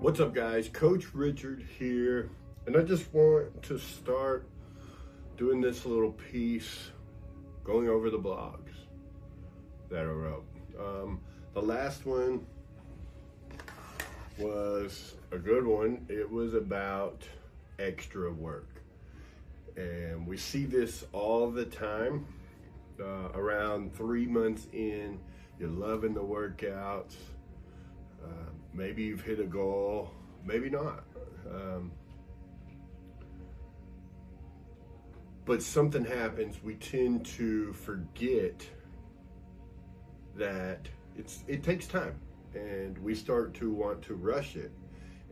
What's up, guys? Coach Richard here, and I just want to start doing this little piece, going over the blogs that I wrote. The last one was a good one. It was about extra work, and we see this all the time. Around 3 months in, you're loving the workouts. Maybe you've hit a goal, maybe not. But something happens. We tend to forget that it takes time, and we start to want to rush it.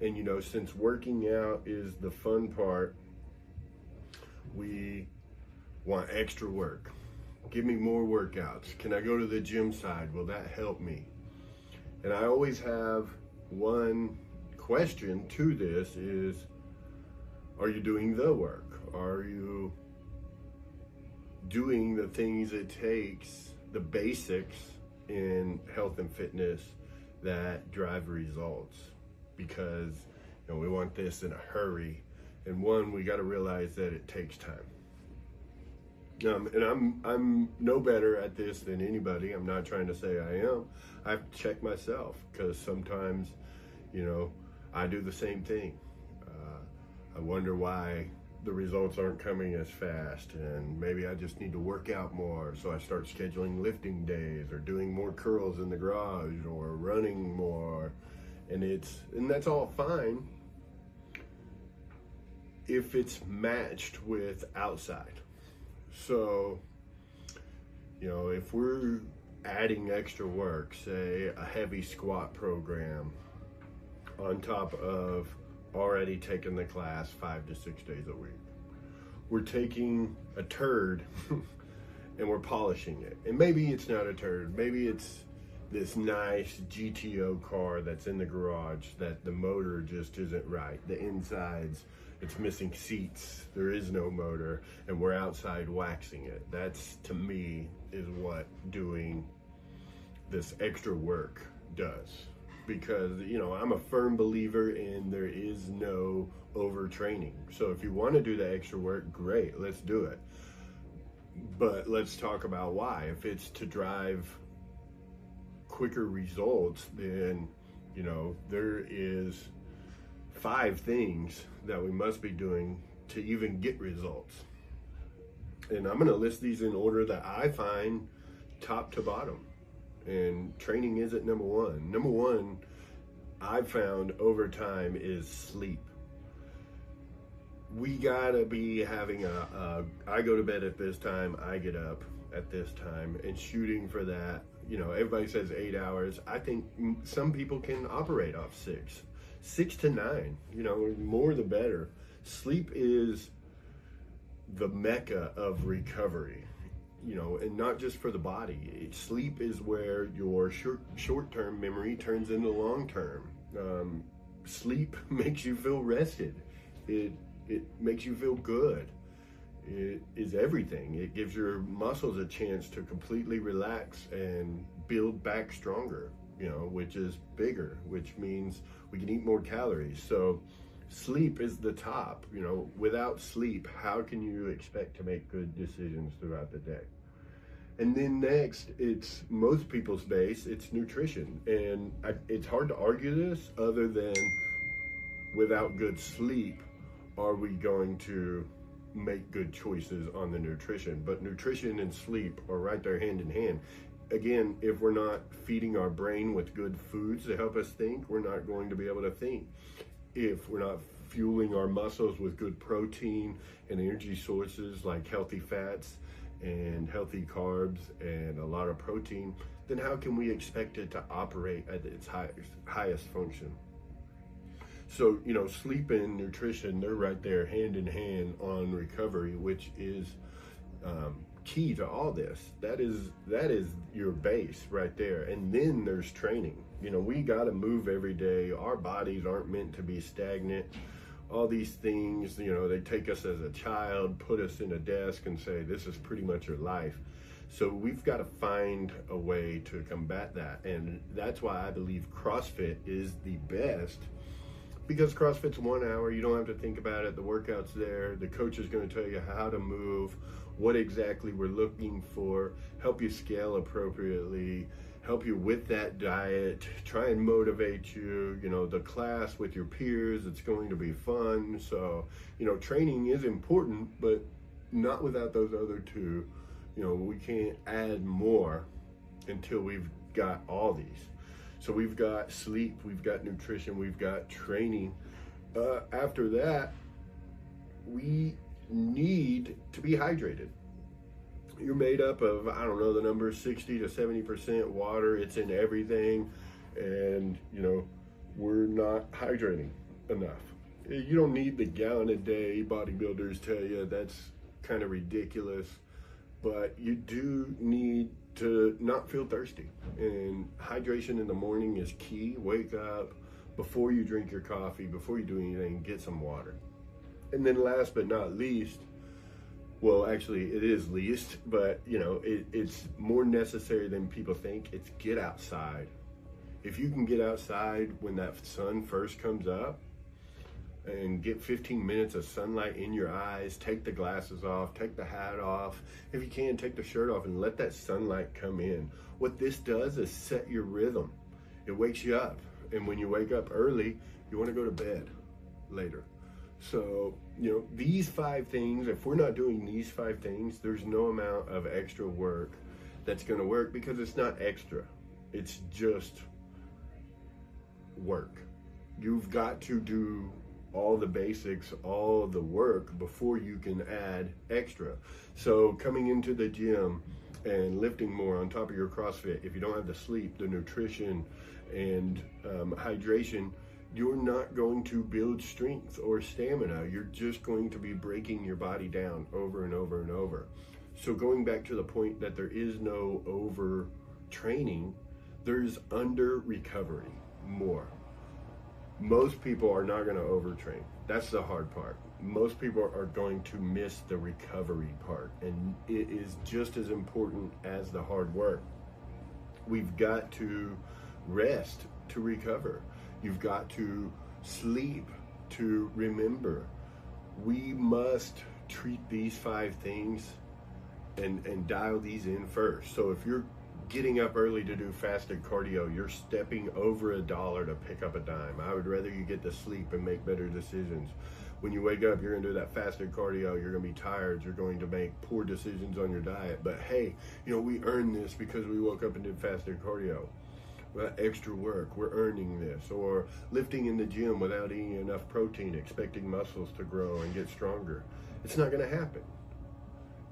And since working out is the fun part, we want extra work. Give me more workouts. Can I go to the gym side? Will that help me? And I always have one question to this is, are you doing the work? Are you doing the things it takes, the basics in health and fitness that drive results? Because we want this in a hurry. And we got to realize that it takes time. And I'm no better at this than anybody. I'm not trying to say I am. I have to check myself, because sometimes, I do the same thing. I wonder why the results aren't coming as fast, and maybe I just need to work out more. So I start scheduling lifting days, or doing more curls in the garage, or running more, and that's all fine if it's matched with outside. So, if we're adding extra work, say a heavy squat program on top of already taking the class 5 to 6 days a week, we're taking a turd and we're polishing it. And maybe it's not a turd, maybe it's this nice GTO car that's in the garage that the motor just isn't right. The insides, it's missing seats, there is no motor, and we're outside waxing it. That's, to me, is what doing this extra work does. Because, I'm a firm believer in there is no overtraining. So if you want to do the extra work, great, let's do it. But let's talk about why. If it's to drive quicker results, then, there is 5 things that we must be doing to even get results. And I'm going to list these in order that I find top to bottom. And training isn't number one. Number one, I've found over time, is sleep. We gotta be having I go to bed at this time, I get up at this time, and shooting for that. Everybody says 8 hours. I think some people can operate off 6 to 9, more the better. Sleep is the mecca of recovery, and not just for the body. Sleep is where your short-term memory turns into long-term. Sleep makes you feel rested. It makes you feel good. It is everything. It gives your muscles a chance to completely relax and build back stronger, which is bigger, which means we can eat more calories. So sleep is the top. Without sleep, how can you expect to make good decisions throughout the day? And then next, it's most people's base, it's nutrition. And it's hard to argue this other than without good sleep, are we going to make good choices on the nutrition? But nutrition and sleep are right there hand in hand. Again, if we're not feeding our brain with good foods to help us think, we're not going to be able to think. If we're not fueling our muscles with good protein and energy sources like healthy fats and healthy carbs and a lot of protein, then how can we expect it to operate at its highest function? So, sleep and nutrition, they're right there hand in hand on recovery, which is key to all this. That is your base right there. And then there's training. We got to move every day. Our bodies aren't meant to be stagnant. All these things, they take us as a child, put us in a desk and say, this is pretty much your life. So we've got to find a way to combat that. And that's why I believe CrossFit is the best Because CrossFit's 1 hour, you don't have to think about it. The workout's there. The coach is going to tell you how to move, what exactly we're looking for, help you scale appropriately, help you with that diet, try and motivate you. You know, the class with your peers, it's going to be fun. So, you know, training is important, but not without those other two. You know, we can't add more until we've got all these. So we've got sleep, we've got nutrition, we've got training. After that, we need to be hydrated. You're made up of, I don't know the number, 60 to 70% water. It's in everything. And, you know, we're not hydrating enough. You don't need the gallon a day bodybuilders tell you. That's kind of ridiculous. But you do need to not feel thirsty, and hydration in the morning is key. Wake up before you drink your coffee, before you do anything, get some water. And then last but not least, well, actually it is least, but you know, it's more necessary than people think. It's get outside. If you can get outside when that sun first comes up and get 15 minutes of sunlight in your eyes, take the glasses off, take the hat off. If you can, take the shirt off and let that sunlight come in. What this does is set your rhythm. It wakes you up. And when you wake up early, you want to go to bed later. So, you know, these 5 things, if we're not doing these 5 things, there's no amount of extra work that's going to work, because it's not extra. It's just work. You've got to do all the basics, all the work before you can add extra. So coming into the gym and lifting more on top of your CrossFit, if you don't have the sleep, the nutrition, and hydration, you're not going to build strength or stamina. You're just going to be breaking your body down over and over and over. So going back to the point that there is no over training, there's under recovery more. Most people are not going to overtrain. That's the hard part. Most people are going to miss the recovery part, and it is just as important as the hard work. We've got to rest to recover. You've got to sleep to remember. We must treat these 5 things and dial these in first. So if you're getting up early to do fasted cardio, you're stepping over $1 to pick up a dime. I would rather you get to sleep and make better decisions. When you wake up, you're gonna do that fasted cardio, you're gonna be tired, you're going to make poor decisions on your diet. But hey, you know, we earned this because we woke up and did fasted cardio. Well, extra work, we're earning this. Or lifting in the gym without eating enough protein, expecting muscles to grow and get stronger. It's not gonna happen.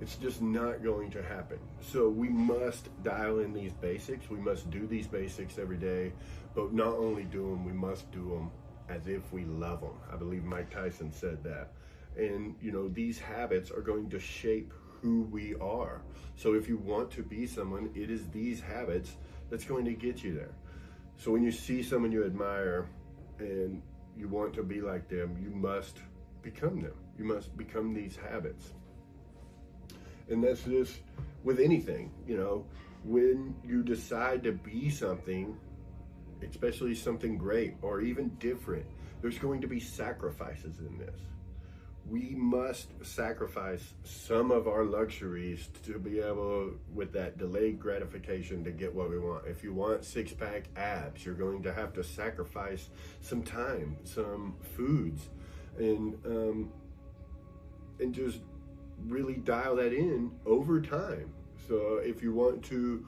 It's just not going to happen. So we must dial in these basics. We must do these basics every day, but not only do them, we must do them as if we love them. I believe Mike Tyson said that. And you know, these habits are going to shape who we are. So if you want to be someone, it is these habits that's going to get you there. So when you see someone you admire and you want to be like them, you must become them. You must become these habits. And that's just with anything, you know, when you decide to be something, especially something great or even different, there's going to be sacrifices in this. We must sacrifice some of our luxuries to be able, with that delayed gratification, to get what we want. If you want 6-pack abs, you're going to have to sacrifice some time, some foods, and just really dial that in over time. So if you want to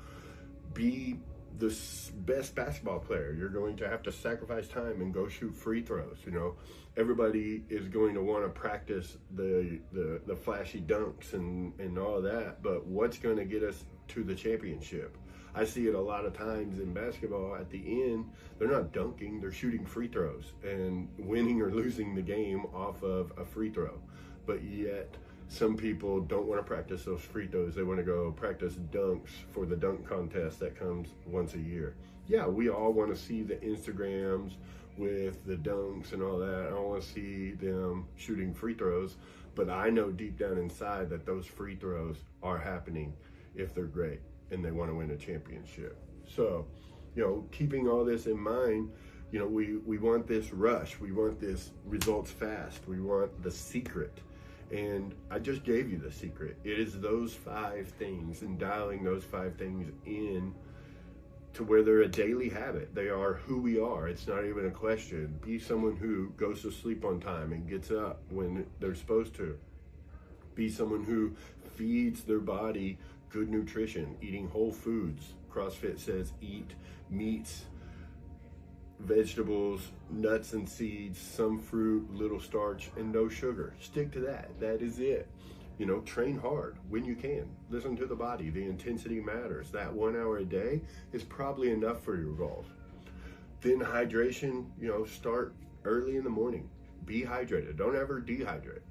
be the best basketball player, you're going to have to sacrifice time and go shoot free throws. You know, everybody is going to want to practice the flashy dunks and all that, but what's going to get us to the championship? I see it a lot of times in basketball. At the end, they're not dunking, they're shooting free throws and winning or losing the game off of a free throw. But yet some people don't want to practice those free throws. They want to go practice dunks for the dunk contest that comes once a year. Yeah, we all want to see the Instagrams with the dunks and all that. I don't want to see them shooting free throws, but I know deep down inside that those free throws are happening if they're great and they want to win a championship. So, you know, keeping all this in mind, You know, we want this rush. We want this results fast. We want the secret. And I just gave you the secret. It is those 5 things, and dialing those 5 things in to where they're a daily habit. They are who we are. It's not even a question. Be someone who goes to sleep on time and gets up when they're supposed to. Be someone who feeds their body good nutrition, eating whole foods. CrossFit says eat meats, vegetables, nuts and seeds, some fruit, little starch, and no sugar. Stick to that. That is it. You know, train hard when you can. Listen to the body. The intensity matters. That 1 hour a day is probably enough for your goals. Then hydration, you know, start early in the morning. Be hydrated. Don't ever dehydrate.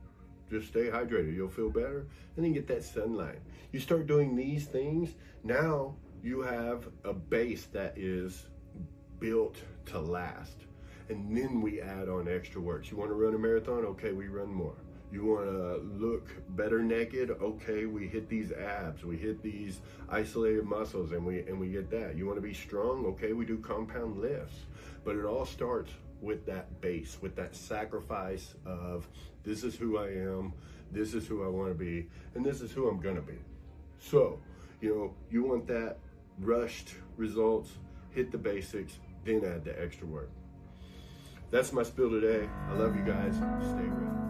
Just stay hydrated. You'll feel better. And then get that sunlight. You start doing these things, now you have a base that is built to last. And then we add on extra work. You want to run a marathon? Okay, we run more. You want to look better naked? Okay, we hit these abs, we hit these isolated muscles, and we get that. You want to be strong? Okay, we do compound lifts. But it all starts with that base, with that sacrifice of this is who I am, this is who I want to be, and this is who I'm gonna be. So, you know, you want that rushed results, hit the basics, then add the extra work. That's my spiel today. I love you guys. Stay ready.